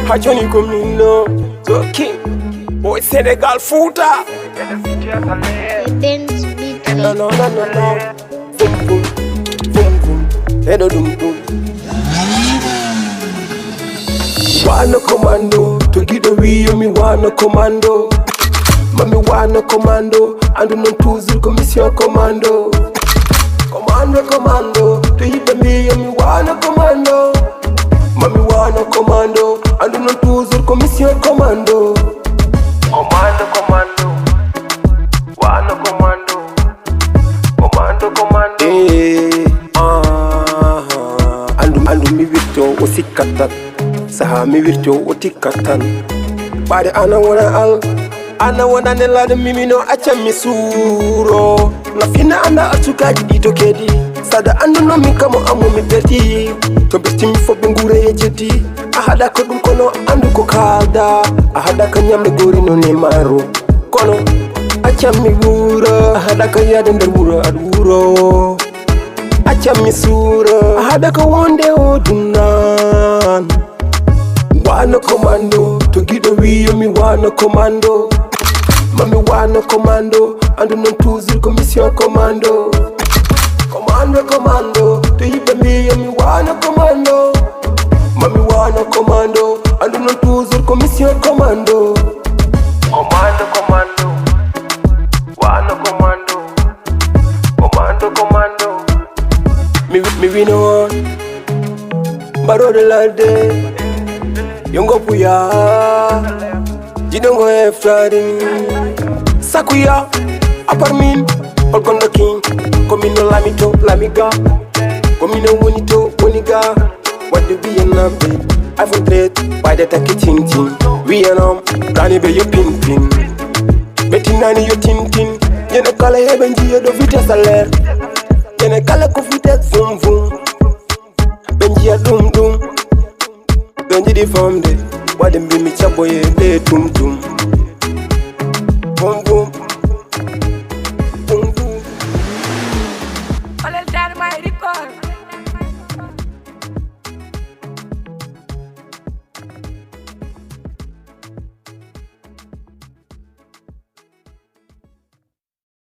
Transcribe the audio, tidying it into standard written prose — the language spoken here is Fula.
Hachoni komino so king boy Senegal Fouta. No no no no no. Boom boom boom boom. Hedo dum dum. Wanna commando to get the wheel me wanna commando. Mami wanna commando and non tuzur commission commando. Commando to hit the me wanna commando. Mami wanna commando and non tuzur commission commando. Wanna commando. Andu mi virto o sikkatan saha mi virto o tikkatan ɓaade ana wona nelade mimino acca mi suuro na fina anda asukaji ɗi to keedi sada anduno min kamo ammo mi berti to bertimi fof ɓe nguure e jeddi a haɗa ko ɗum kono andu ko kalda a haɗa ka ñamde gori non e maaro kono acca mi wuuro a haɗa ka yade nder wuro aɗa wuuro acca mi suuro a haɗa ka wonde o dunnan wana commando to giɗo wiyo mi wana commando mami wana commando andu non toujours commission commando to yimɓe mbiyo mi wana commando mami wana commando andu non toujours commission commando wana commando mi wino on mbaɗoɗo ladde yongo puya jiɗongo eftade sakuya aparmin holkondo king komino lamito lamiga komino woni to woniga wadde wiyanamɓe iphone 3 ɓayde takki tintin wiyanom kani ɓe yo pinpin ɓe tinnani yo tintin yene kala heɓe jiya ɗo vitesse alert yene kala ko vitesse vum vum ɓe jiya ɗum ɗum ɓe jiɗi famde waɗe mbimi cabboye ɓe tum tum